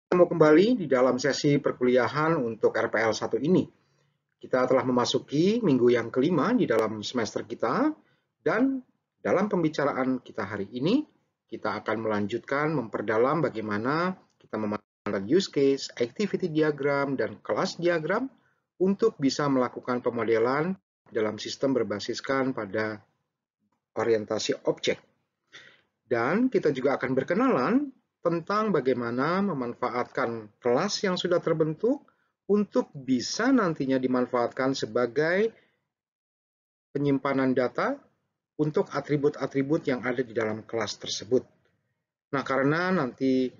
Ketemu kembali di dalam sesi perkuliahan untuk RPL 1 ini. Kita telah memasuki minggu yang kelima di dalam semester kita, dan dalam pembicaraan kita hari ini, kita akan melanjutkan memperdalam bagaimana kita memanfaatkan use case, activity diagram, dan kelas diagram untuk bisa melakukan pemodelan dalam sistem berbasiskan pada orientasi objek. Dan kita juga akan berkenalan tentang bagaimana memanfaatkan kelas yang sudah terbentuk untuk bisa nantinya dimanfaatkan sebagai penyimpanan data untuk atribut-atribut yang ada di dalam kelas tersebut. Nah, karena nanti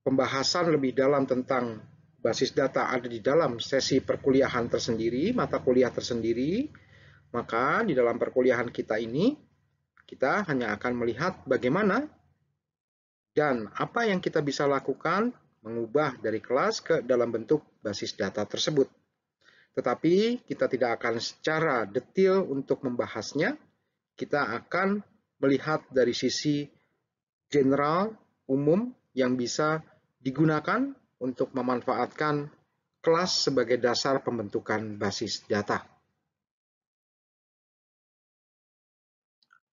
pembahasan lebih dalam tentang basis data ada di dalam sesi perkuliahan tersendiri, mata kuliah tersendiri, maka di dalam perkuliahan kita ini, kita hanya akan melihat bagaimana dan apa yang kita bisa lakukan mengubah dari kelas ke dalam bentuk basis data tersebut. Tetapi kita tidak akan secara detail untuk membahasnya, kita akan melihat dari sisi general, umum, yang bisa digunakan untuk memanfaatkan kelas sebagai dasar pembentukan basis data.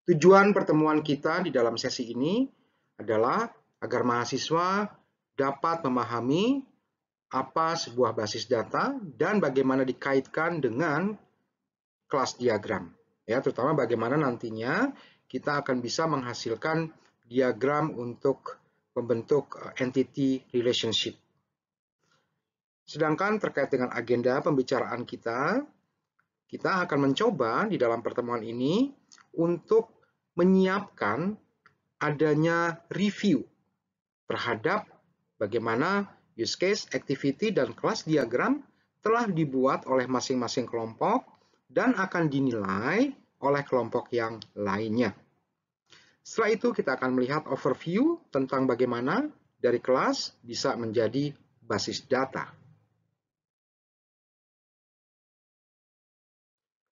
Tujuan pertemuan kita di dalam sesi ini adalah agar mahasiswa dapat memahami apa sebuah basis data dan bagaimana dikaitkan dengan kelas diagram. Ya, terutama bagaimana nantinya kita akan bisa menghasilkan diagram untuk membentuk entity relationship. Sedangkan terkait dengan agenda pembicaraan kita akan mencoba di dalam pertemuan ini untuk menyiapkan adanya review terhadap bagaimana use case, activity, dan kelas diagram telah dibuat oleh masing-masing kelompok dan akan dinilai oleh kelompok yang lainnya. Setelah itu kita akan melihat overview tentang bagaimana dari kelas bisa menjadi basis data.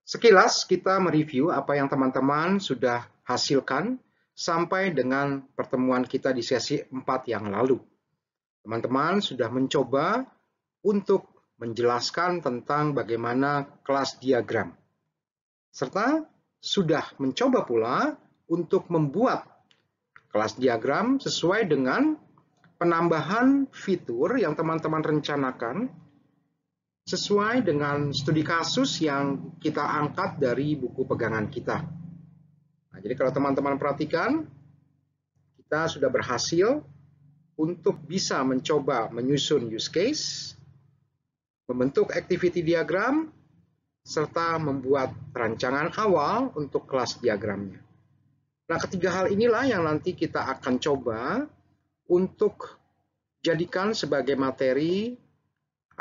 Sekilas kita mereview apa yang teman-teman sudah hasilkan sampai dengan pertemuan kita di sesi 4 yang lalu. Teman-teman sudah mencoba untuk menjelaskan tentang bagaimana kelas diagram, serta sudah mencoba pula untuk membuat kelas diagram sesuai dengan penambahan fitur yang teman-teman rencanakan sesuai dengan studi kasus yang kita angkat dari buku pegangan kita. Nah, jadi kalau teman-teman perhatikan, kita sudah berhasil untuk bisa mencoba menyusun use case, membentuk activity diagram, serta membuat rancangan awal untuk kelas diagramnya. Nah, ketiga hal inilah yang nanti kita akan coba untuk jadikan sebagai materi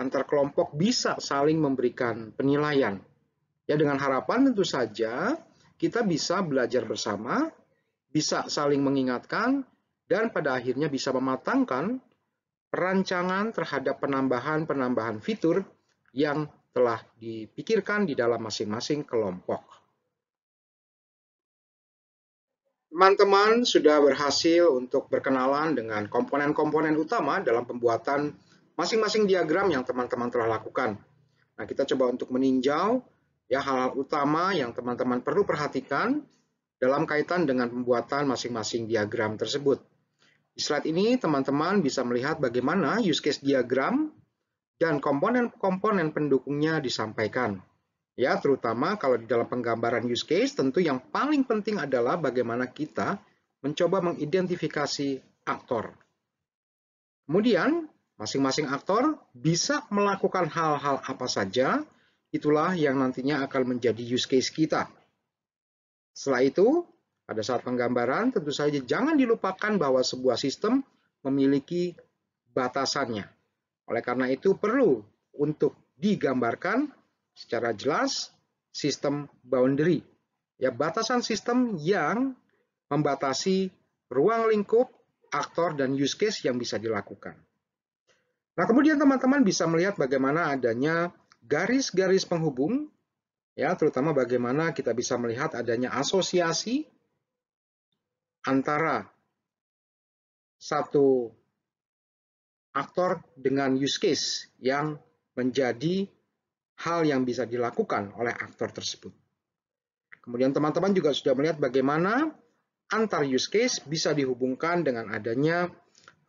antar kelompok bisa saling memberikan penilaian. Ya, dengan harapan tentu saja kita bisa belajar bersama, bisa saling mengingatkan, dan pada akhirnya bisa mematangkan perancangan terhadap penambahan-penambahan fitur yang telah dipikirkan di dalam masing-masing kelompok. Teman-teman sudah berhasil untuk berkenalan dengan komponen-komponen utama dalam pembuatan masing-masing diagram yang teman-teman telah lakukan. Nah, kita coba untuk meninjau ya hal-hal utama yang teman-teman perlu perhatikan dalam kaitan dengan pembuatan masing-masing diagram tersebut. Di slide ini teman-teman bisa melihat bagaimana use case diagram dan komponen-komponen pendukungnya disampaikan. Ya, terutama kalau di dalam penggambaran use case, tentu yang paling penting adalah bagaimana kita mencoba mengidentifikasi aktor. Kemudian, masing-masing aktor bisa melakukan hal-hal apa saja, itulah yang nantinya akan menjadi use case kita. Setelah itu, pada saat penggambaran, tentu saja jangan dilupakan bahwa sebuah sistem memiliki batasannya. Oleh karena itu, perlu untuk digambarkan secara jelas sistem boundary, ya batasan sistem yang membatasi ruang lingkup, aktor, dan use case yang bisa dilakukan. Nah, kemudian teman-teman bisa melihat bagaimana adanya garis-garis penghubung, ya terutama bagaimana kita bisa melihat adanya asosiasi antara satu aktor dengan use case yang menjadi hal yang bisa dilakukan oleh aktor tersebut. Kemudian teman-teman juga sudah melihat bagaimana antar use case bisa dihubungkan dengan adanya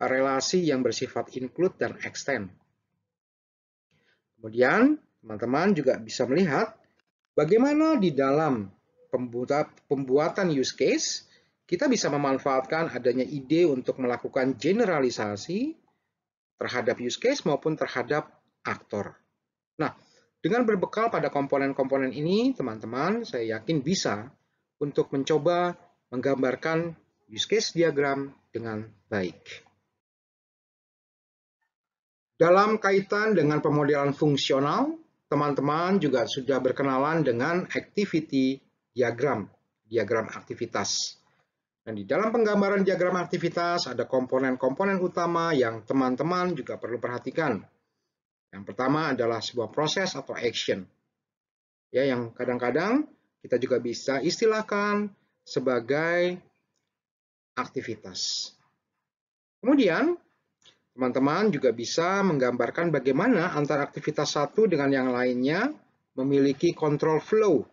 relasi yang bersifat include dan extend. Kemudian teman-teman juga bisa melihat bagaimana di dalam pembuatan use case kita bisa memanfaatkan adanya ide untuk melakukan generalisasi terhadap use case maupun terhadap aktor. Nah, dengan berbekal pada komponen-komponen ini, teman-teman, saya yakin bisa untuk mencoba menggambarkan use case diagram dengan baik. Dalam kaitan dengan pemodelan fungsional, teman-teman juga sudah berkenalan dengan activity diagram, diagram aktivitas. Dan di dalam penggambaran diagram aktivitas ada komponen-komponen utama yang teman-teman juga perlu perhatikan. Yang pertama adalah sebuah proses atau action. Ya, yang kadang-kadang kita juga bisa istilahkan sebagai aktivitas. Kemudian, teman-teman juga bisa menggambarkan bagaimana antara aktivitas satu dengan yang lainnya memiliki control flow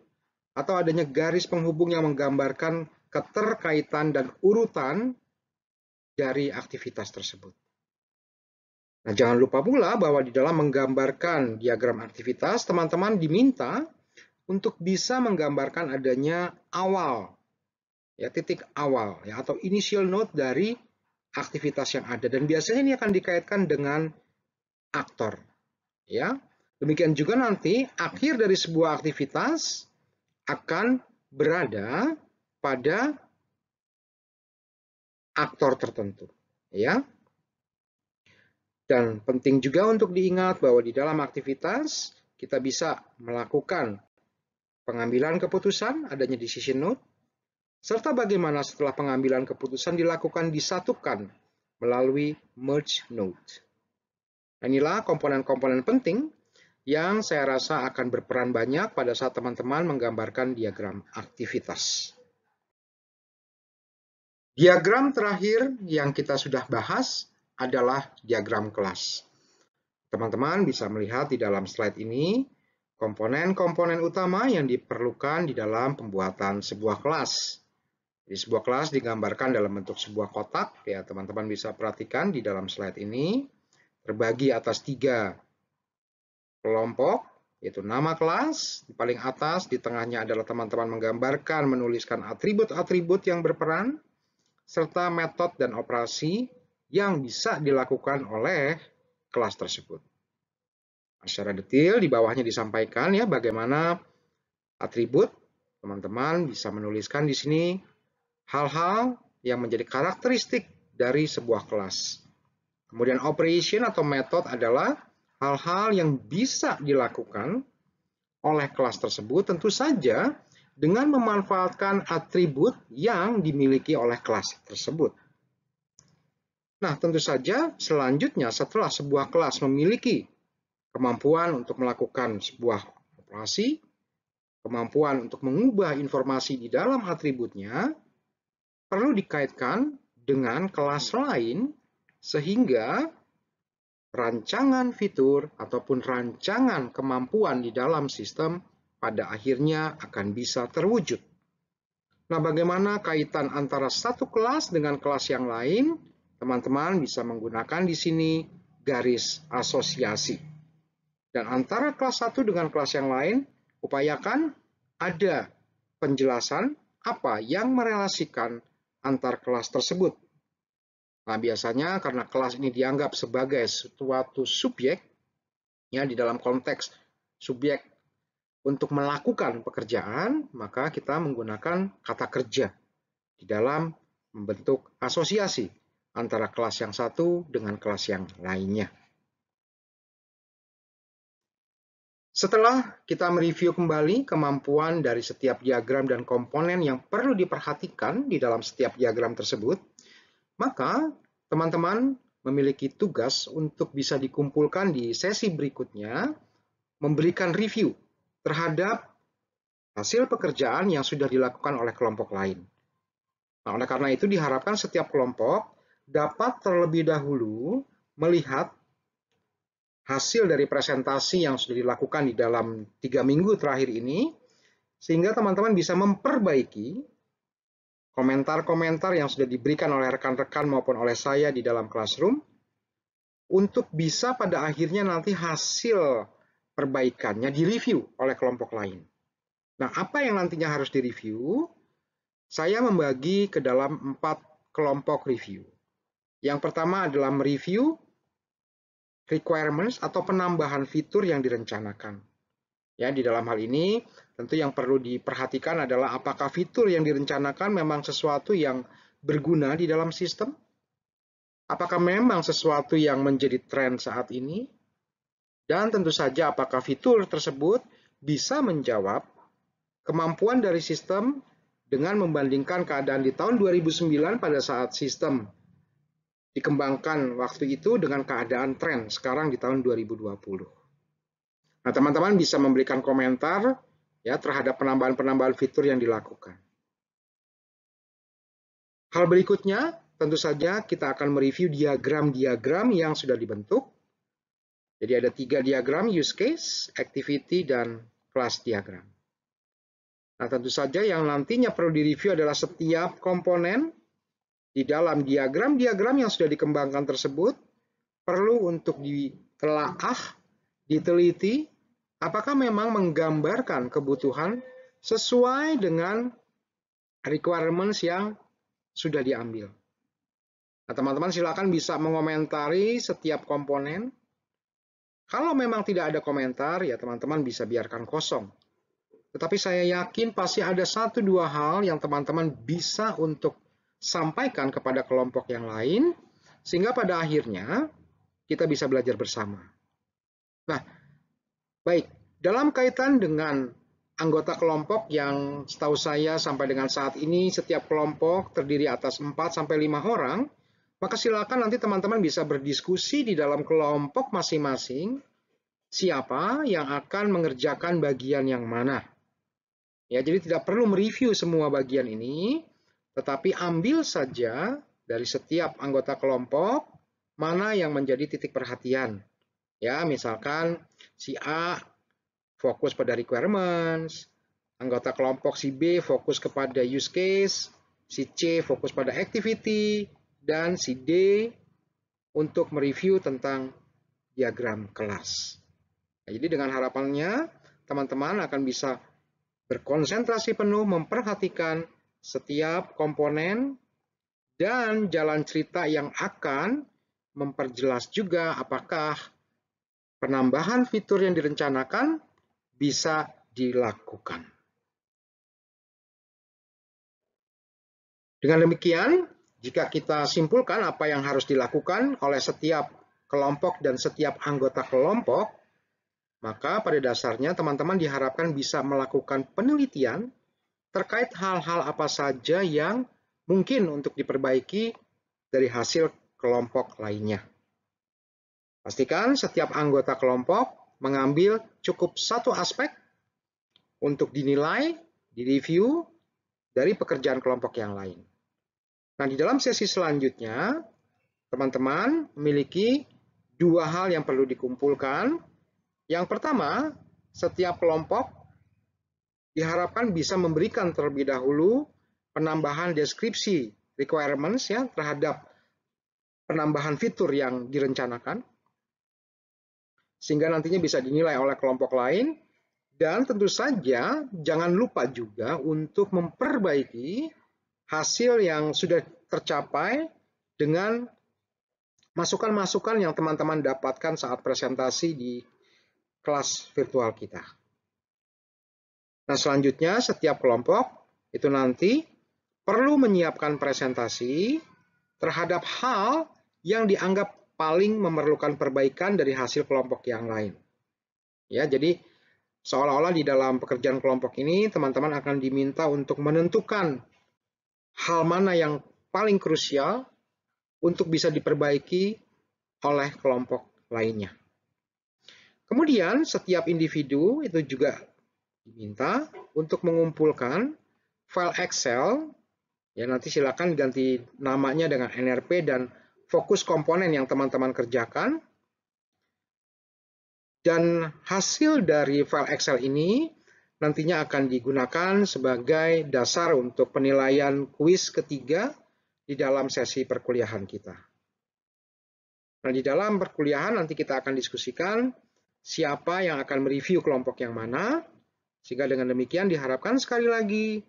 atau adanya garis penghubung yang menggambarkan keterkaitan dan urutan dari aktivitas tersebut. Nah, jangan lupa pula bahwa di dalam menggambarkan diagram aktivitas, teman-teman diminta untuk bisa menggambarkan adanya awal, ya, titik awal, ya, atau initial node dari aktivitas yang ada, dan biasanya ini akan dikaitkan dengan aktor, ya. Demikian juga nanti akhir dari sebuah aktivitas akan berada pada aktor tertentu, ya. Dan penting juga untuk diingat bahwa di dalam aktivitas kita bisa melakukan pengambilan keputusan, adanya decision node, serta bagaimana setelah pengambilan keputusan dilakukan disatukan melalui merge node. Inilah komponen-komponen penting yang saya rasa akan berperan banyak pada saat teman-teman menggambarkan diagram aktivitas. Diagram terakhir yang kita sudah bahas adalah diagram kelas. Teman-teman bisa melihat di dalam slide ini komponen-komponen utama yang diperlukan di dalam pembuatan sebuah kelas. Jadi sebuah kelas digambarkan dalam bentuk sebuah kotak, ya teman-teman bisa perhatikan di dalam slide ini, terbagi atas 3 kelompok, yaitu nama kelas, di paling atas, di tengahnya adalah teman-teman menggambarkan, menuliskan atribut-atribut yang berperan, serta metode dan operasi yang bisa dilakukan oleh kelas tersebut. Secara detail di bawahnya disampaikan ya bagaimana atribut, teman-teman bisa menuliskan di sini hal-hal yang menjadi karakteristik dari sebuah kelas. Kemudian operation atau metode adalah hal-hal yang bisa dilakukan oleh kelas tersebut, tentu saja dengan memanfaatkan atribut yang dimiliki oleh kelas tersebut. Nah, tentu saja selanjutnya setelah sebuah kelas memiliki kemampuan untuk melakukan sebuah operasi, kemampuan untuk mengubah informasi di dalam atributnya, perlu dikaitkan dengan kelas lain sehingga rancangan fitur ataupun rancangan kemampuan di dalam sistem pada akhirnya akan bisa terwujud. Nah, bagaimana kaitan antara satu kelas dengan kelas yang lain? Teman-teman bisa menggunakan di sini garis asosiasi. Dan antara kelas satu dengan kelas yang lain, upayakan ada penjelasan apa yang merelasikan antar kelas tersebut. Nah, biasanya karena kelas ini dianggap sebagai suatu subjek, ya di dalam konteks subjek untuk melakukan pekerjaan, maka kita menggunakan kata kerja di dalam membentuk asosiasi antara kelas yang satu dengan kelas yang lainnya. Setelah kita mereview kembali kemampuan dari setiap diagram dan komponen yang perlu diperhatikan di dalam setiap diagram tersebut, maka teman-teman memiliki tugas untuk bisa dikumpulkan di sesi berikutnya, memberikan review terhadap hasil pekerjaan yang sudah dilakukan oleh kelompok lain. Nah, oleh karena itu diharapkan setiap kelompok dapat terlebih dahulu melihat hasil dari presentasi yang sudah dilakukan di dalam 3 minggu terakhir ini, sehingga teman-teman bisa memperbaiki komentar-komentar yang sudah diberikan oleh rekan-rekan maupun oleh saya di dalam classroom, untuk bisa pada akhirnya nanti hasil perbaikannya direview oleh kelompok lain. Nah, apa yang nantinya harus direview? Saya membagi ke dalam 4 kelompok review. Yang pertama adalah mereview requirements atau penambahan fitur yang direncanakan. Ya, di dalam hal ini tentu yang perlu diperhatikan adalah apakah fitur yang direncanakan memang sesuatu yang berguna di dalam sistem? Apakah memang sesuatu yang menjadi tren saat ini? Dan tentu saja apakah fitur tersebut bisa menjawab kemampuan dari sistem dengan membandingkan keadaan di tahun 2009 pada saat sistem dikembangkan waktu itu dengan keadaan tren sekarang di tahun 2020. Nah, teman-teman bisa memberikan komentar ya terhadap penambahan-penambahan fitur yang dilakukan. Hal berikutnya, tentu saja kita akan mereview diagram-diagram yang sudah dibentuk. Jadi ada 3 diagram, use case, activity, dan class diagram. Nah, tentu saja yang nantinya perlu direview adalah setiap komponen di dalam diagram-diagram yang sudah dikembangkan tersebut perlu untuk ditelaah, diteliti, apakah memang menggambarkan kebutuhan sesuai dengan requirements yang sudah diambil. Nah, teman-teman silakan bisa mengomentari setiap komponen. Kalau memang tidak ada komentar, ya teman-teman bisa biarkan kosong. Tetapi saya yakin pasti ada 1-2 hal yang teman-teman bisa untuk sampaikan kepada kelompok yang lain, sehingga pada akhirnya kita bisa belajar bersama. Nah, baik, dalam kaitan dengan anggota kelompok yang setahu saya sampai dengan saat ini setiap kelompok terdiri atas 4-5 orang, maka silakan nanti teman-teman bisa berdiskusi di dalam kelompok masing-masing siapa yang akan mengerjakan bagian yang mana. Ya, jadi tidak perlu mereview semua bagian ini, tetapi ambil saja dari setiap anggota kelompok mana yang menjadi titik perhatian. Ya, misalkan si A fokus pada requirements, anggota kelompok si B fokus kepada use case, si C fokus pada activity, dan si D untuk mereview tentang diagram kelas. Nah, jadi dengan harapannya teman-teman akan bisa berkonsentrasi penuh memperhatikan setiap komponen dan jalan cerita yang akan memperjelas juga apakah penambahan fitur yang direncanakan bisa dilakukan. Dengan demikian, jika kita simpulkan apa yang harus dilakukan oleh setiap kelompok dan setiap anggota kelompok, maka pada dasarnya teman-teman diharapkan bisa melakukan penelitian terkait hal-hal apa saja yang mungkin untuk diperbaiki dari hasil kelompok lainnya. Pastikan setiap anggota kelompok mengambil cukup 1 aspek untuk dinilai, direview dari pekerjaan kelompok yang lain. Nah, di dalam sesi selanjutnya, teman-teman memiliki 2 hal yang perlu dikumpulkan. Yang pertama, setiap kelompok diharapkan bisa memberikan terlebih dahulu penambahan deskripsi requirements ya terhadap penambahan fitur yang direncanakan, sehingga nantinya bisa dinilai oleh kelompok lain. Dan tentu saja jangan lupa juga untuk memperbaiki hasil yang sudah tercapai dengan masukan-masukan yang teman-teman dapatkan saat presentasi di kelas virtual kita. Nah, selanjutnya setiap kelompok itu nanti perlu menyiapkan presentasi terhadap hal yang dianggap paling memerlukan perbaikan dari hasil kelompok yang lain. Ya, jadi seolah-olah di dalam pekerjaan kelompok ini teman-teman akan diminta untuk menentukan hal mana yang paling krusial untuk bisa diperbaiki oleh kelompok lainnya. Kemudian setiap individu itu juga diminta untuk mengumpulkan file Excel, ya nanti silakan diganti namanya dengan NRP dan fokus komponen yang teman-teman kerjakan. Dan hasil dari file Excel ini nantinya akan digunakan sebagai dasar untuk penilaian kuis ketiga di dalam sesi perkuliahan kita. Nah, di dalam perkuliahan nanti kita akan diskusikan siapa yang akan mereview kelompok yang mana, sehingga dengan demikian diharapkan sekali lagi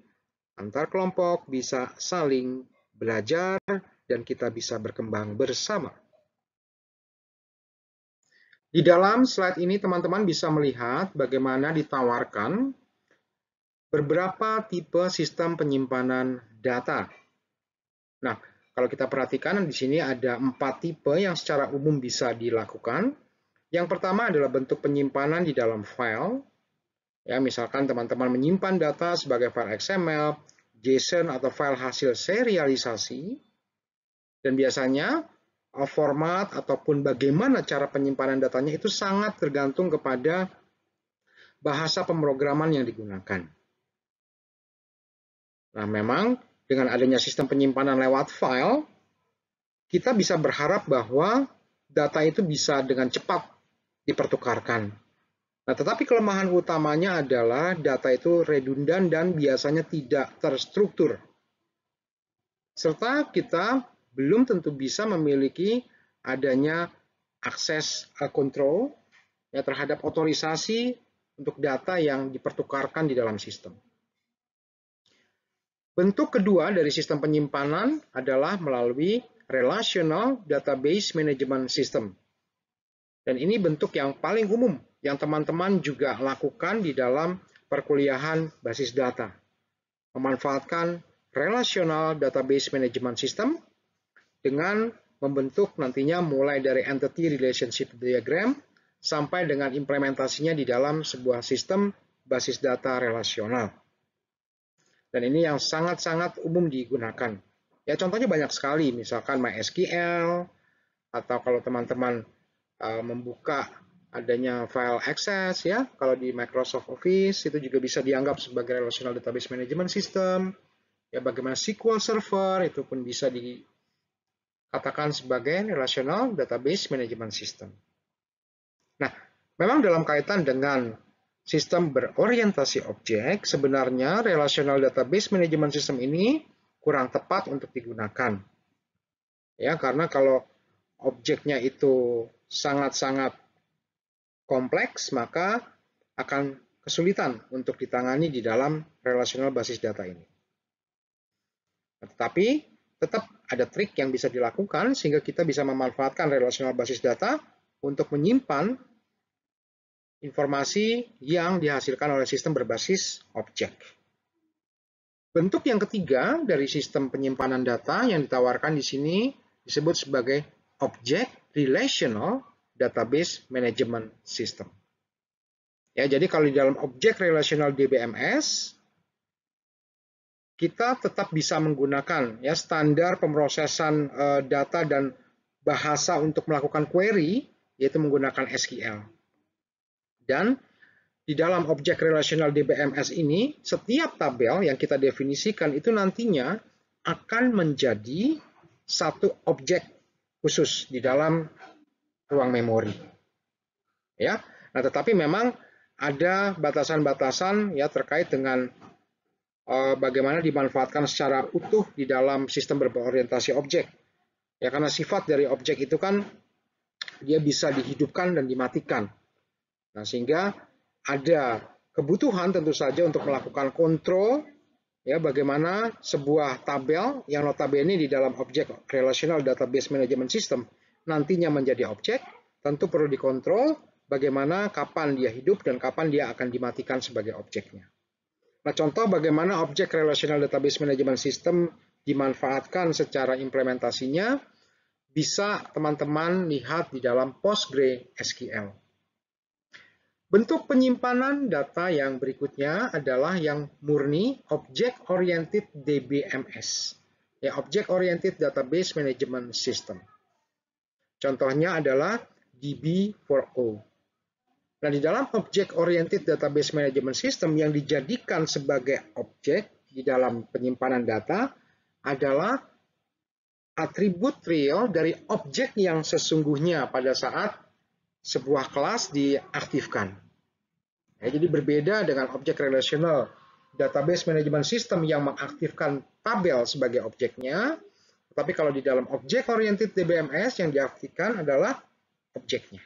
antar kelompok bisa saling belajar dan kita bisa berkembang bersama. Di dalam slide ini teman-teman bisa melihat bagaimana ditawarkan beberapa tipe sistem penyimpanan data. Nah, kalau kita perhatikan di sini ada 4 tipe yang secara umum bisa dilakukan. Yang pertama adalah bentuk penyimpanan di dalam file. Ya, misalkan teman-teman menyimpan data sebagai file XML, JSON atau file hasil serialisasi. Dan biasanya format ataupun bagaimana cara penyimpanan datanya itu sangat tergantung kepada bahasa pemrograman yang digunakan. Nah, memang dengan adanya sistem penyimpanan lewat file, kita bisa berharap bahwa data itu bisa dengan cepat dipertukarkan. Nah, tetapi kelemahan utamanya adalah data itu redundan dan biasanya tidak terstruktur. Serta kita belum tentu bisa memiliki adanya akses control ya, terhadap otorisasi untuk data yang dipertukarkan di dalam sistem. Bentuk kedua dari sistem penyimpanan adalah melalui Relational Database Management System. Dan ini bentuk yang paling umum yang teman-teman juga lakukan di dalam perkuliahan basis data. Memanfaatkan Relational Database Management System dengan membentuk nantinya mulai dari Entity Relationship Diagram sampai dengan implementasinya di dalam sebuah sistem basis data relasional. Dan ini yang sangat-sangat umum digunakan. Ya, contohnya banyak sekali, misalkan MySQL, atau kalau teman-teman membuka adanya file Access, ya, kalau di Microsoft Office itu juga bisa dianggap sebagai Relational Database Management System. Ya, bagaimana SQL Server itu pun bisa dikatakan sebagai Relational Database Management System. Nah, memang dalam kaitan dengan sistem berorientasi objek, sebenarnya Relational Database Management System ini kurang tepat untuk digunakan. Ya, karena kalau objeknya itu sangat-sangat kompleks, maka akan kesulitan untuk ditangani di dalam relational basis data ini. Nah, tetapi tetap ada trik yang bisa dilakukan sehingga kita bisa memanfaatkan relational basis data untuk menyimpan informasi yang dihasilkan oleh sistem berbasis objek. Bentuk yang ketiga dari sistem penyimpanan data yang ditawarkan di sini disebut sebagai Object Relational Database Management System. Ya, jadi kalau di dalam Object Relational DBMS, kita tetap bisa menggunakan ya standar pemrosesan data dan bahasa untuk melakukan query, yaitu menggunakan SQL. Dan di dalam Object Relational DBMS ini, setiap tabel yang kita definisikan itu nantinya akan menjadi satu objek khusus di dalam ruang memori. Ya, nah tetapi memang ada batasan-batasan ya terkait dengan bagaimana dimanfaatkan secara utuh di dalam sistem berorientasi objek. Ya, karena sifat dari objek itu kan dia bisa dihidupkan dan dimatikan. Nah, sehingga ada kebutuhan tentu saja untuk melakukan kontrol ya bagaimana sebuah tabel yang notabene di dalam Object Relational Database Management System nantinya menjadi objek, tentu perlu dikontrol bagaimana kapan dia hidup dan kapan dia akan dimatikan sebagai objeknya. Nah, contoh bagaimana Object Relational Database Management System dimanfaatkan secara implementasinya bisa teman-teman lihat di dalam PostgreSQL. Bentuk penyimpanan data yang berikutnya adalah yang murni Object Oriented DBMS, ya Object Oriented Database Management System. Contohnya adalah DB4O. Nah, di dalam Object Oriented Database Management System yang dijadikan sebagai objek di dalam penyimpanan data adalah atribut real dari objek yang sesungguhnya pada saat sebuah kelas diaktifkan. Ya, jadi berbeda dengan objek relational database management system yang mengaktifkan tabel sebagai objeknya, tapi kalau di dalam object oriented DBMS yang diaktifkan adalah objeknya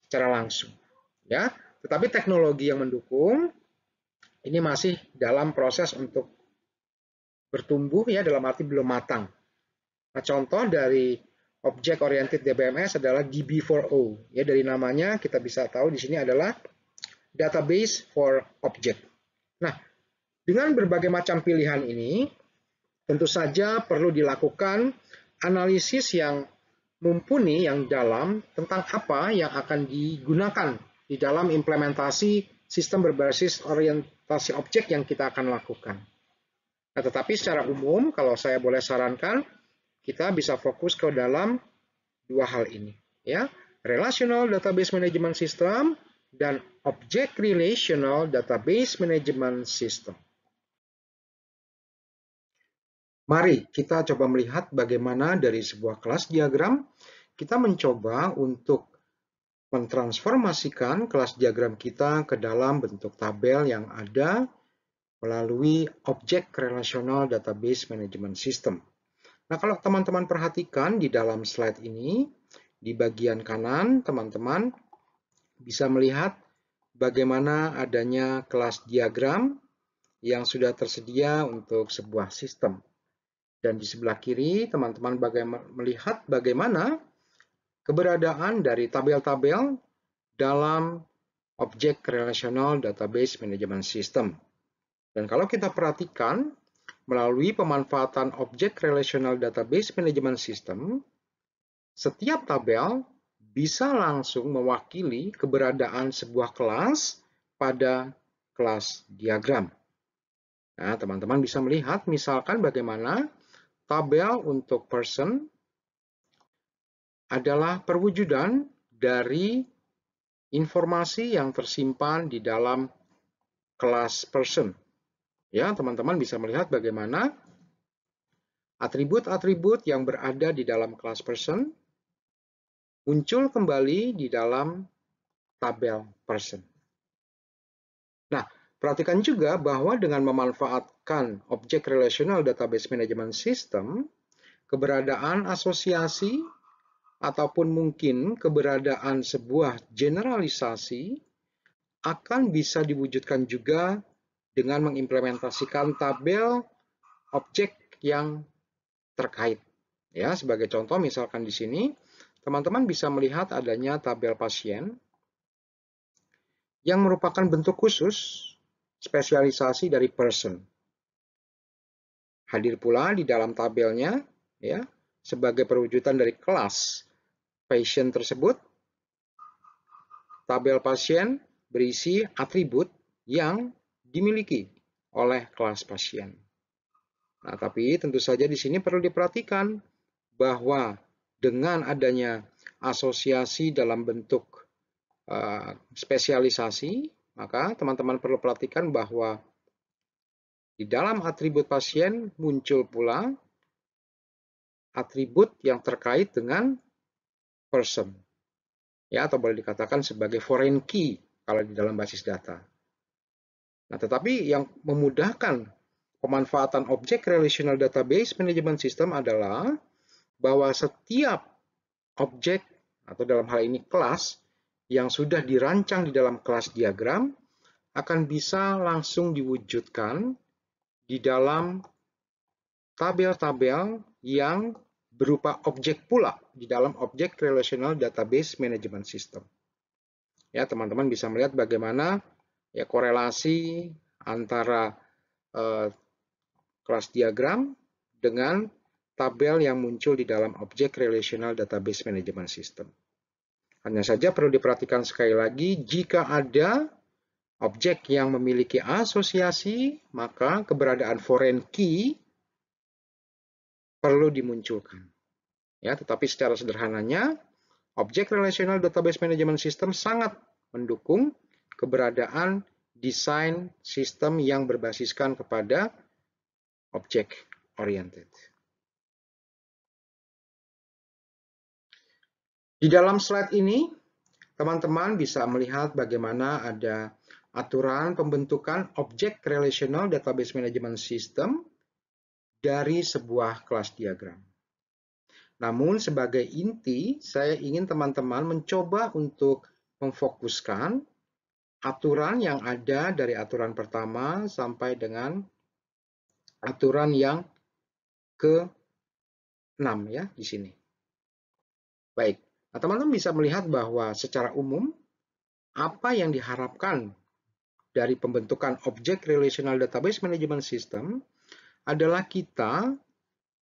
secara langsung. Ya, tetapi teknologi yang mendukung ini masih dalam proses untuk bertumbuh ya, dalam arti belum matang. Nah, contoh dari object oriented DBMS adalah DB4O. Ya, dari namanya kita bisa tahu di sini adalah database for object. Nah, dengan berbagai macam pilihan ini, tentu saja perlu dilakukan analisis yang mumpuni, yang dalam tentang apa yang akan digunakan di dalam implementasi sistem berbasis orientasi objek yang kita akan lakukan. Nah, tetapi secara umum, kalau saya boleh sarankan, kita bisa fokus ke dalam dua hal ini, ya, Relational Database Management System dan Object Relational Database Management System. Mari kita coba melihat bagaimana dari sebuah kelas diagram kita mencoba untuk mentransformasikan kelas diagram kita ke dalam bentuk tabel yang ada melalui Object Relational Database Management System. Nah, kalau teman-teman perhatikan di dalam slide ini, di bagian kanan, teman-teman bisa melihat bagaimana adanya kelas diagram yang sudah tersedia untuk sebuah sistem. Dan di sebelah kiri, teman-teman melihat bagaimana keberadaan dari tabel-tabel dalam Object Relational Database Management System. Dan kalau kita perhatikan, melalui pemanfaatan Object Relational Database Management System, setiap tabel bisa langsung mewakili keberadaan sebuah kelas pada kelas diagram. Nah, teman-teman bisa melihat misalkan bagaimana tabel untuk person adalah perwujudan dari informasi yang tersimpan di dalam kelas person. Ya, teman-teman bisa melihat bagaimana atribut-atribut yang berada di dalam kelas person muncul kembali di dalam tabel person. Nah, perhatikan juga bahwa dengan memanfaatkan Object Relational Database Management System, keberadaan asosiasi ataupun mungkin keberadaan sebuah generalisasi akan bisa diwujudkan juga dengan mengimplementasikan tabel objek yang terkait. Ya, sebagai contoh misalkan di sini, teman-teman bisa melihat adanya tabel pasien yang merupakan bentuk khusus spesialisasi dari person. Hadir pula di dalam tabelnya ya sebagai perwujudan dari kelas patient tersebut. Tabel pasien berisi atribut yang dimiliki oleh kelas pasien. Nah, tapi tentu saja di sini perlu diperhatikan bahwa dengan adanya asosiasi dalam bentuk spesialisasi, maka teman-teman perlu perhatikan bahwa di dalam atribut pasien muncul pula atribut yang terkait dengan person. Ya, atau boleh dikatakan sebagai foreign key kalau di dalam basis data. Nah, tetapi yang memudahkan pemanfaatan Object Relational Database Management System adalah bahwa setiap objek atau dalam hal ini kelas yang sudah dirancang di dalam kelas diagram akan bisa langsung diwujudkan di dalam tabel-tabel yang berupa objek pula di dalam Object Relational Database Management System. Ya, teman-teman bisa melihat bagaimana ya korelasi antara kelas diagram dengan tabel yang muncul di dalam Object Relational Database Management System. Hanya saja perlu diperhatikan sekali lagi, jika ada objek yang memiliki asosiasi, maka keberadaan foreign key perlu dimunculkan. Ya, tetapi secara sederhananya, Object Relational Database Management System sangat mendukung keberadaan desain sistem yang berbasiskan kepada object oriented. Di dalam slide ini, teman-teman bisa melihat bagaimana ada aturan pembentukan Object Relational Database Management System dari sebuah kelas diagram. Namun sebagai inti, saya ingin teman-teman mencoba untuk memfokuskan aturan yang ada dari aturan pertama sampai dengan aturan yang ke-6 ya di sini. Baik, nah, teman-teman bisa melihat bahwa secara umum apa yang diharapkan dari pembentukan Object Relational Database Management System adalah kita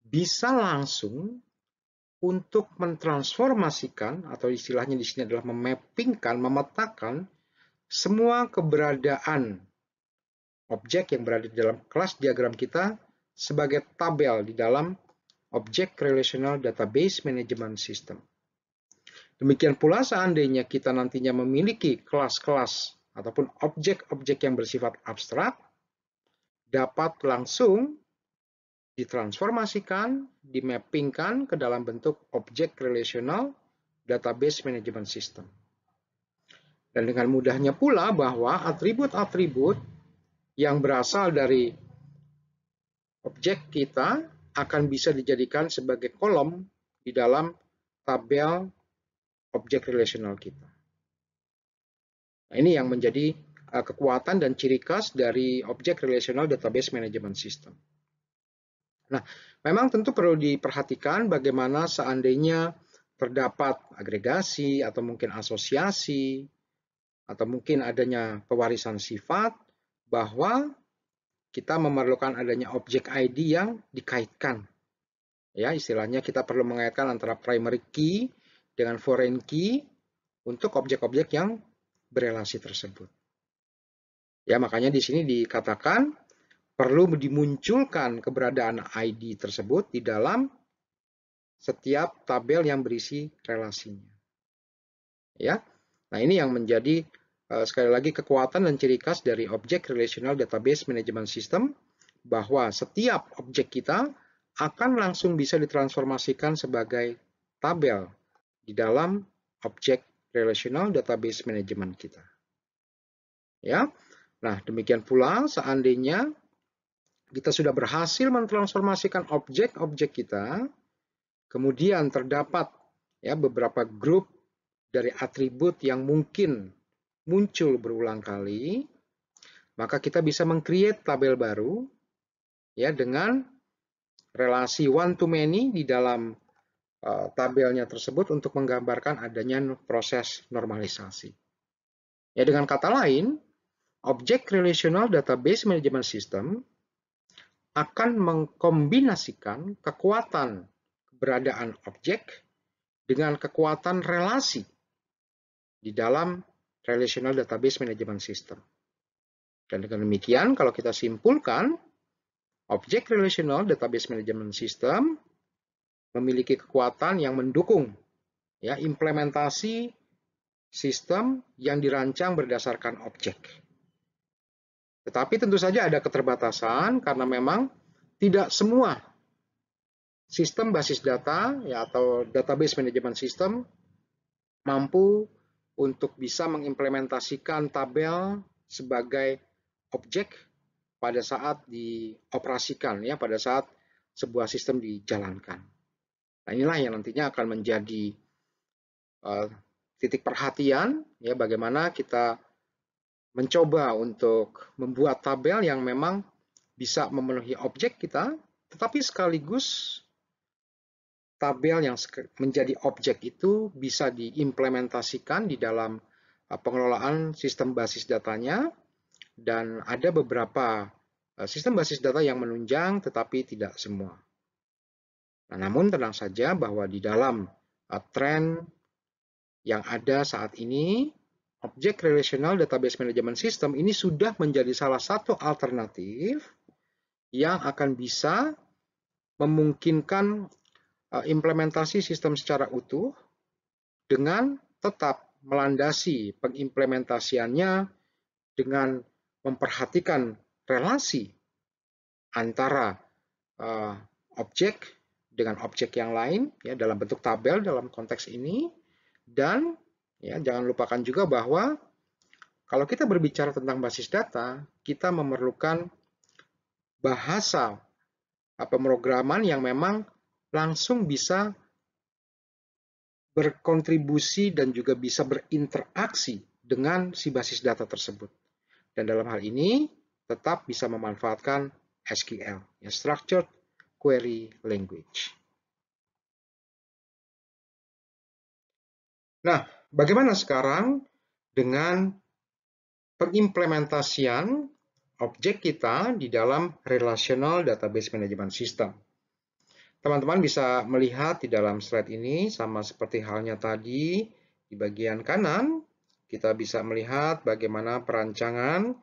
bisa langsung untuk mentransformasikan, atau istilahnya di sini adalah memappingkan, memetakan semua keberadaan objek yang berada di dalam kelas diagram kita sebagai tabel di dalam Object Relational Database Management System. Demikian pula seandainya kita nantinya memiliki kelas-kelas ataupun objek-objek yang bersifat abstrak, dapat langsung ditransformasikan, dimappingkan ke dalam bentuk Object Relational Database Management System. Dan dengan mudahnya pula bahwa atribut-atribut yang berasal dari objek kita akan bisa dijadikan sebagai kolom di dalam tabel objek relational kita. Nah, ini yang menjadi kekuatan dan ciri khas dari Object Relational Database Management System. Nah, memang tentu perlu diperhatikan bagaimana seandainya terdapat agregasi atau mungkin asosiasi atau mungkin adanya pewarisan sifat, bahwa kita memerlukan adanya objek ID yang dikaitkan. Ya, istilahnya kita perlu mengaitkan antara primary key dengan foreign key untuk objek-objek yang berelasi tersebut. Ya, makanya di sini dikatakan perlu dimunculkan keberadaan ID tersebut di dalam setiap tabel yang berisi relasinya. Ya. Nah, ini yang menjadi sekali lagi kekuatan dan ciri khas dari Object Relational Database Management System, bahwa setiap objek kita akan langsung bisa ditransformasikan sebagai tabel di dalam Object Relational Database Management kita. Ya. Nah, demikian pula seandainya kita sudah berhasil mentransformasikan objek-objek kita, kemudian terdapat ya beberapa grup dari atribut yang mungkin muncul berulang kali, maka kita bisa meng-create tabel baru ya dengan relasi one to many di dalam tabelnya tersebut untuk menggambarkan adanya proses normalisasi. Ya, dengan kata lain, Object Relational Database Management System akan mengkombinasikan kekuatan keberadaan objek dengan kekuatan relasi di dalam Relational Database Management System. Dan dengan demikian, kalau kita simpulkan, Object Relational Database Management System memiliki kekuatan yang mendukung ya implementasi sistem yang dirancang berdasarkan objek. Tetapi tentu saja ada keterbatasan karena memang tidak semua sistem basis data ya atau database management system mampu untuk bisa mengimplementasikan tabel sebagai objek pada saat dioperasikan ya, pada saat sebuah sistem dijalankan. Nah, inilah yang nantinya akan menjadi titik perhatian ya, bagaimana kita mencoba untuk membuat tabel yang memang bisa memenuhi objek kita, tetapi sekaligus tabel yang menjadi objek itu bisa diimplementasikan di dalam pengelolaan sistem basis datanya, dan ada beberapa sistem basis data yang menunjang tetapi tidak semua. Nah, namun tenang saja bahwa di dalam tren yang ada saat ini, Object Relational Database Management System ini sudah menjadi salah satu alternatif yang akan bisa memungkinkan implementasi sistem secara utuh dengan tetap melandasi pengimplementasiannya dengan memperhatikan relasi antara objek dengan objek yang lain ya dalam bentuk tabel dalam konteks ini, Dan ya, jangan lupakan juga bahwa kalau kita berbicara tentang basis data, kita memerlukan bahasa pemrograman yang memang langsung bisa berkontribusi dan juga bisa berinteraksi dengan si basis data tersebut. Dan dalam hal ini tetap bisa memanfaatkan SQL, ya, Structured Query Language. Nah, bagaimana sekarang dengan pengimplementasian objek kita di dalam Relational Database Management System? Teman-teman bisa melihat di dalam slide ini, sama seperti halnya tadi, di bagian kanan, kita bisa melihat bagaimana perancangan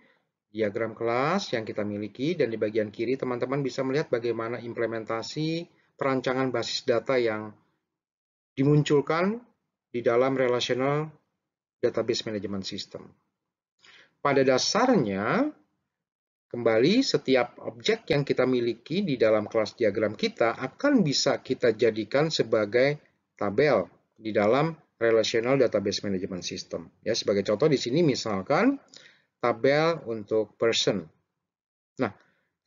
diagram kelas yang kita miliki, dan di bagian kiri teman-teman bisa melihat bagaimana implementasi perancangan basis data yang dimunculkan di dalam Relational Database Management System. Pada dasarnya, kembali setiap objek yang kita miliki di dalam kelas diagram kita akan bisa kita jadikan sebagai tabel di dalam Relational Database Management System. Ya, sebagai contoh di sini misalkan tabel untuk person. Nah,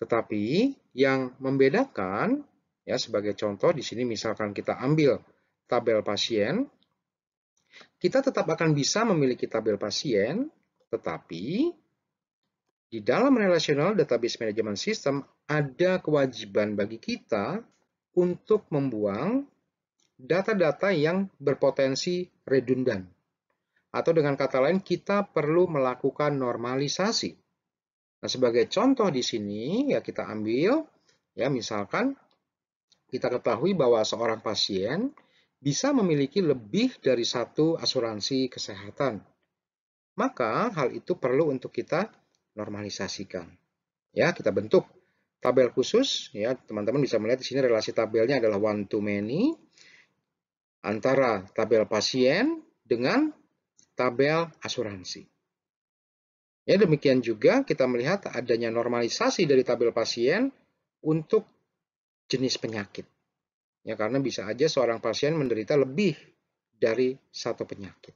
tetapi yang membedakan, ya, sebagai contoh di sini misalkan kita ambil tabel pasien, kita tetap akan bisa memiliki tabel pasien, tetapi di dalam Relational Database Management System ada kewajiban bagi kita untuk membuang data-data yang berpotensi redundan. Atau dengan kata lain, kita perlu melakukan normalisasi. Nah, sebagai contoh di sini, ya kita ambil, ya misalkan kita ketahui bahwa seorang pasien bisa memiliki lebih dari satu asuransi kesehatan. Maka hal itu perlu untuk kita normalisasikan. Ya, kita bentuk tabel khusus. Ya, teman-teman bisa melihat di sini relasi tabelnya adalah one to many antara tabel pasien dengan tabel asuransi. Ya, demikian juga kita melihat adanya normalisasi dari tabel pasien untuk jenis penyakit. Ya, karena bisa aja seorang pasien menderita lebih dari satu penyakit.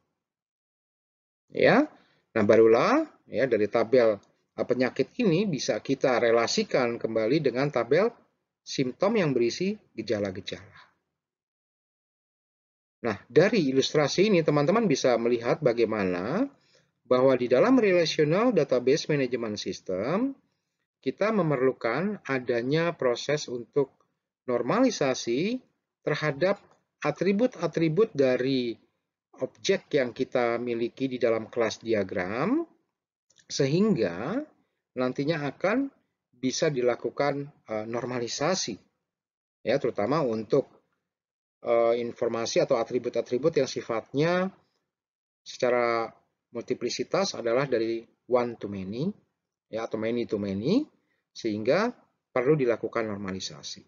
Ya, nah barulah ya dari tabel penyakit ini bisa kita relasikan kembali dengan tabel simptom yang berisi gejala-gejala. Nah, dari ilustrasi ini teman-teman bisa melihat bagaimana bahwa di dalam Relational Database Management System kita memerlukan adanya proses untuk normalisasi terhadap atribut-atribut dari objek yang kita miliki di dalam kelas diagram, sehingga nantinya akan bisa dilakukan normalisasi, ya, terutama untuk informasi atau atribut-atribut yang sifatnya secara multiplisitas adalah dari one to many, ya, atau many to many, sehingga perlu dilakukan normalisasi.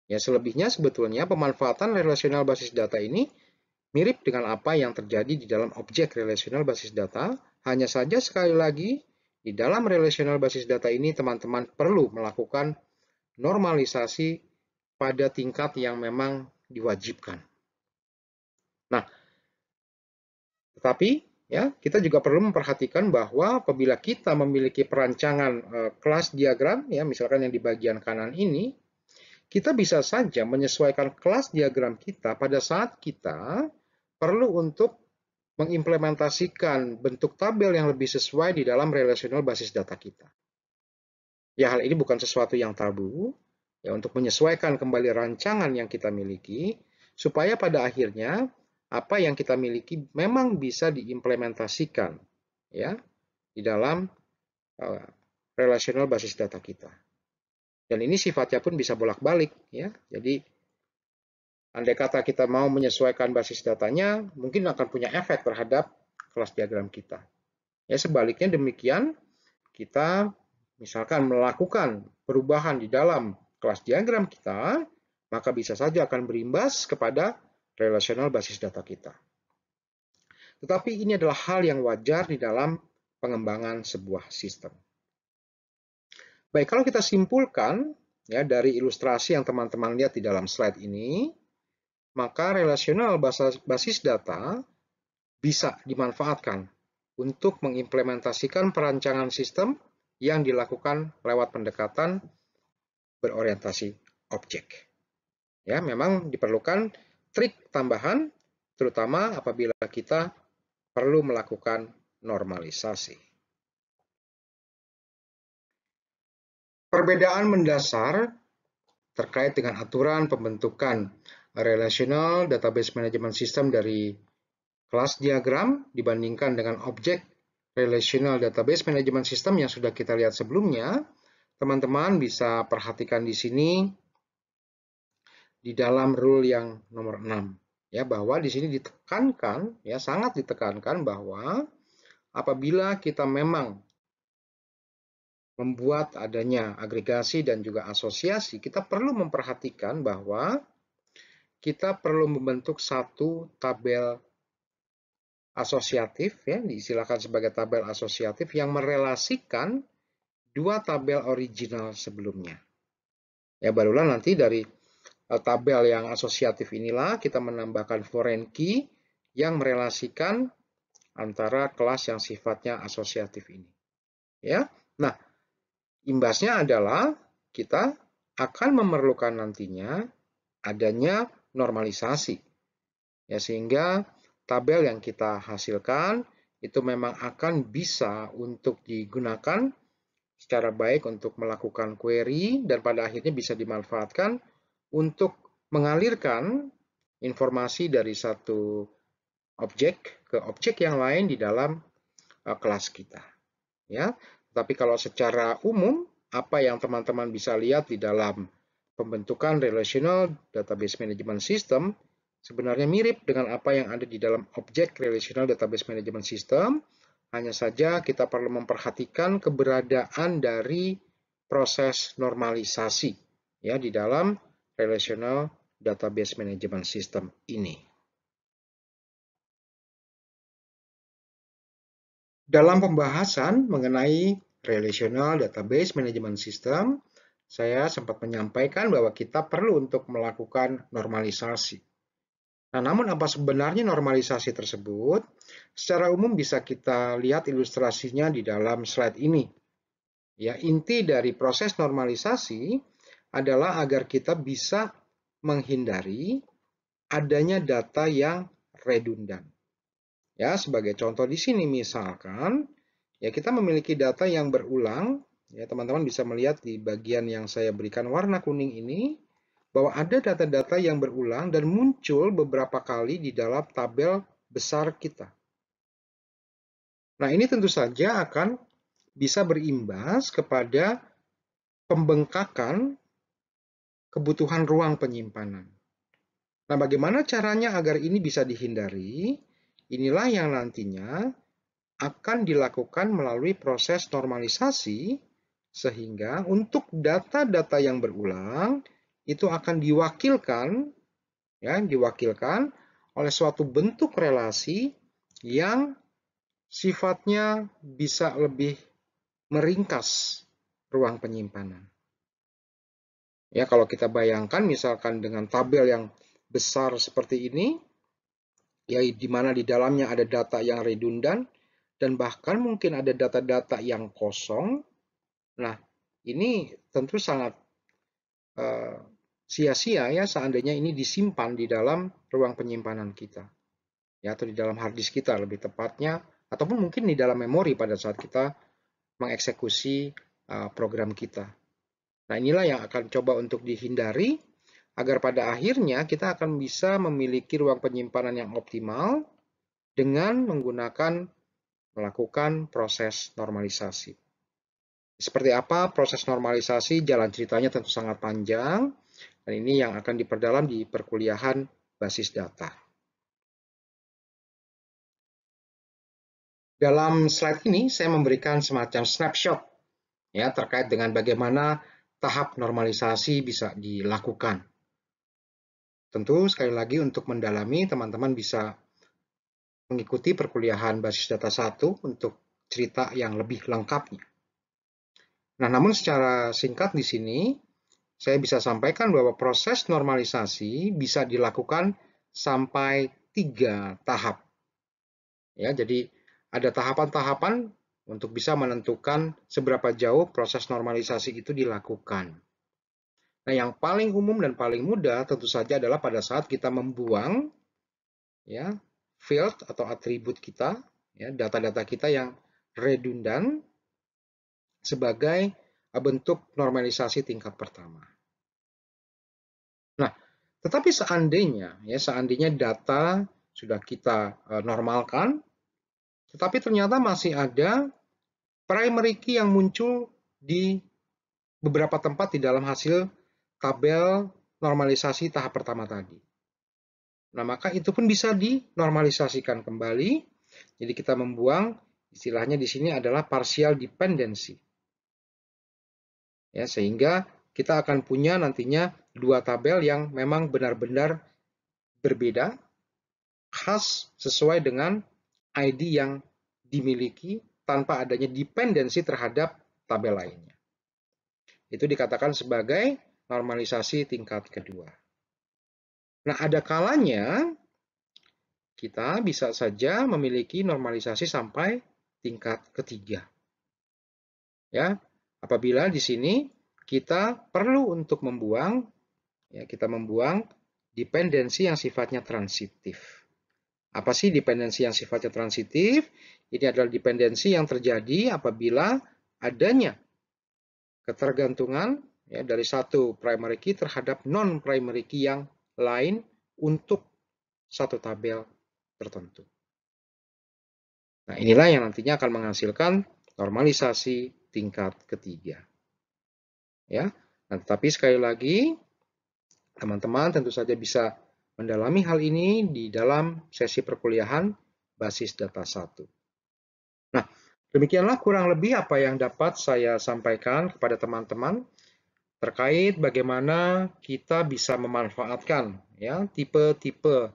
Ya, selebihnya sebetulnya pemanfaatan relasional basis data ini mirip dengan apa yang terjadi di dalam objek relasional basis data, hanya saja sekali lagi di dalam relasional basis data ini teman-teman perlu melakukan normalisasi pada tingkat yang memang diwajibkan. Nah, tetapi ya, kita juga perlu memperhatikan bahwa apabila kita memiliki perancangan kelas diagram, ya, misalkan yang di bagian kanan ini, kita bisa saja menyesuaikan kelas diagram kita pada saat kita perlu untuk mengimplementasikan bentuk tabel yang lebih sesuai di dalam relasional basis data kita. Ya, hal ini bukan sesuatu yang tabu, ya, untuk menyesuaikan kembali rancangan yang kita miliki, supaya pada akhirnya apa yang kita miliki memang bisa diimplementasikan, ya, di dalam relasional basis data kita. Dan ini sifatnya pun bisa bolak-balik, ya. Jadi andai kata kita mau menyesuaikan basis datanya, mungkin akan punya efek terhadap kelas diagram kita. Ya, sebaliknya demikian, kita misalkan melakukan perubahan di dalam kelas diagram kita, maka bisa saja akan berimbas kepada relasional basis data kita. Tetapi ini adalah hal yang wajar di dalam pengembangan sebuah sistem. Baik, kalau kita simpulkan ya dari ilustrasi yang teman-teman lihat di dalam slide ini, maka relasional basis data bisa dimanfaatkan untuk mengimplementasikan perancangan sistem yang dilakukan lewat pendekatan berorientasi objek. Ya, memang diperlukan trik tambahan, terutama apabila kita perlu melakukan normalisasi. Perbedaan mendasar terkait dengan aturan pembentukan Relational Database Management System dari kelas diagram dibandingkan dengan objek Relational Database Management System yang sudah kita lihat sebelumnya, teman-teman bisa perhatikan di sini di dalam rule yang nomor 6 ya, bahwa di sini ditekankan ya, sangat ditekankan bahwa apabila kita memang membuat adanya agregasi dan juga asosiasi, kita perlu memperhatikan bahwa kita perlu membentuk satu tabel asosiatif ya, diistilahkan sebagai tabel asosiatif yang merelasikan dua tabel original sebelumnya. Ya, barulah nanti dari tabel yang asosiatif inilah kita menambahkan foreign key yang merelasikan antara kelas yang sifatnya asosiatif ini. Ya. Nah, imbasnya adalah kita akan memerlukan nantinya adanya normalisasi. Ya, sehingga tabel yang kita hasilkan itu memang akan bisa untuk digunakan secara baik untuk melakukan query dan pada akhirnya bisa dimanfaatkan untuk mengalirkan informasi dari satu objek ke objek yang lain di dalam kelas kita. Ya, tapi kalau secara umum apa yang teman-teman bisa lihat di dalam pembentukan Relational Database Management System sebenarnya mirip dengan apa yang ada di dalam objek Relational Database Management System. Hanya saja kita perlu memperhatikan keberadaan dari proses normalisasi ya di dalam Relational Database Management System ini. Dalam pembahasan mengenai Relational Database Management System, saya sempat menyampaikan bahwa kita perlu untuk melakukan normalisasi. Nah, namun apa sebenarnya normalisasi tersebut? Secara umum bisa kita lihat ilustrasinya di dalam slide ini. Ya, inti dari proses normalisasi adalah agar kita bisa menghindari adanya data yang redundan. Ya, sebagai contoh di sini misalkan, ya kita memiliki data yang berulang, ya teman-teman bisa melihat di bagian yang saya berikan warna kuning ini, bahwa ada data-data yang berulang dan muncul beberapa kali di dalam tabel besar kita. Nah, ini tentu saja akan bisa berimbas kepada pembengkakan kebutuhan ruang penyimpanan. Nah, bagaimana caranya agar ini bisa dihindari? Inilah yang nantinya akan dilakukan melalui proses normalisasi, sehingga untuk data-data yang berulang itu akan diwakilkan oleh suatu bentuk relasi yang sifatnya bisa lebih meringkas ruang penyimpanan. Ya, kalau kita bayangkan misalkan dengan tabel yang besar seperti ini, ya di mana di dalamnya ada data yang redundan dan bahkan mungkin ada data-data yang kosong. Nah, ini tentu sangat sia-sia ya seandainya ini disimpan di dalam ruang penyimpanan kita. Ya, atau di dalam hard disk kita lebih tepatnya, ataupun mungkin di dalam memori pada saat kita mengeksekusi program kita. Nah, inilah yang akan coba untuk dihindari agar pada akhirnya kita akan bisa memiliki ruang penyimpanan yang optimal dengan melakukan proses normalisasi. Seperti apa proses normalisasi? Jalan ceritanya tentu sangat panjang, dan ini yang akan diperdalam di perkuliahan basis data. Dalam slide ini saya memberikan semacam snapshot ya terkait dengan bagaimana tahap normalisasi bisa dilakukan. Tentu sekali lagi untuk mendalami teman-teman bisa mengikuti perkuliahan basis data 1 untuk cerita yang lebih lengkapnya. Nah, namun secara singkat di sini saya bisa sampaikan bahwa proses normalisasi bisa dilakukan sampai 3 tahap. Ya, jadi ada tahapan-tahapan untuk bisa menentukan seberapa jauh proses normalisasi itu dilakukan. Nah, yang paling umum dan paling mudah tentu saja adalah pada saat kita membuang ya field atau atribut kita, ya data-data kita yang redundan sebagai bentuk normalisasi tingkat pertama. Nah, tetapi seandainya data sudah kita normalkan, tetapi ternyata masih ada primary key yang muncul di beberapa tempat di dalam hasil tabel normalisasi tahap pertama tadi. Nah, maka itu pun bisa dinormalisasikan kembali. Jadi kita membuang, istilahnya di sini adalah partial dependency. Ya, sehingga kita akan punya nantinya dua tabel yang memang benar-benar berbeda, khas sesuai dengan ID yang dimiliki tanpa adanya dependensi terhadap tabel lainnya. Itu dikatakan sebagai normalisasi tingkat kedua. Nah, ada kalanya kita bisa saja memiliki normalisasi sampai tingkat ketiga. Ya, apabila di sini kita perlu untuk membuang, ya kita membuang dependensi yang sifatnya transitif. Apa sih dependensi yang sifatnya transitif? Ini adalah dependensi yang terjadi apabila adanya ketergantungan ya, dari satu primary key terhadap non-primary key yang lain untuk satu tabel tertentu. Nah, inilah yang nantinya akan menghasilkan normalisasi tingkat ketiga. Ya, nah, tetapi sekali lagi, teman-teman tentu saja bisa mendalami hal ini di dalam sesi perkuliahan basis data 1. Nah, demikianlah kurang lebih apa yang dapat saya sampaikan kepada teman-teman terkait bagaimana kita bisa memanfaatkan ya tipe-tipe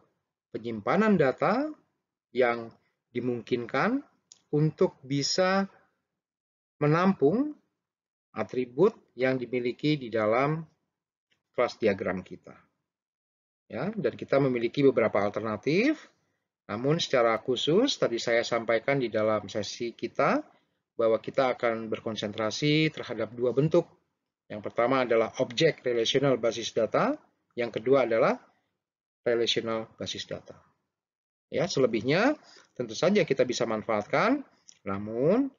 penyimpanan data yang dimungkinkan untuk bisa menampung atribut yang dimiliki di dalam kelas diagram kita. Ya, dan kita memiliki beberapa alternatif, namun secara khusus tadi saya sampaikan di dalam sesi kita bahwa kita akan berkonsentrasi terhadap dua bentuk. Yang pertama adalah objek relational basis data, yang kedua adalah relational basis data. Ya, selebihnya tentu saja kita bisa manfaatkan, namun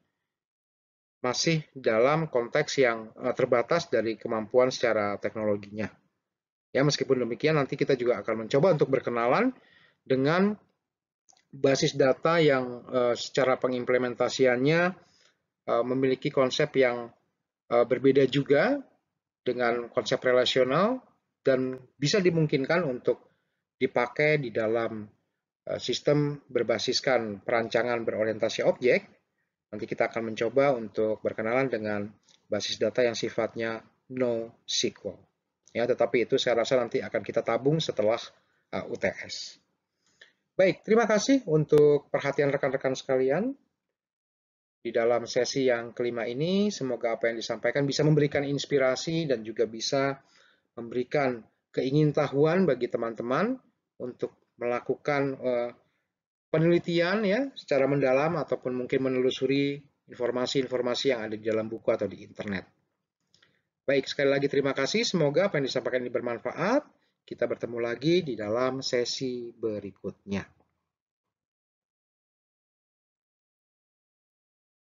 masih dalam konteks yang terbatas dari kemampuan secara teknologinya. Ya, meskipun demikian nanti kita juga akan mencoba untuk berkenalan dengan basis data yang secara pengimplementasiannya memiliki konsep yang berbeda juga dengan konsep relasional dan bisa dimungkinkan untuk dipakai di dalam sistem berbasiskan perancangan berorientasi objek. Nanti kita akan mencoba untuk berkenalan dengan basis data yang sifatnya NoSQL. Ya, tetapi itu saya rasa nanti akan kita tabung setelah UTS. Baik, terima kasih untuk perhatian rekan-rekan sekalian. Di dalam sesi yang kelima ini, semoga apa yang disampaikan bisa memberikan inspirasi dan juga bisa memberikan keingintahuan bagi teman-teman untuk melakukan penelitian ya secara mendalam ataupun mungkin menelusuri informasi-informasi yang ada di dalam buku atau di internet. Baik, sekali lagi terima kasih. Semoga apa yang disampaikan ini bermanfaat. Kita bertemu lagi di dalam sesi berikutnya.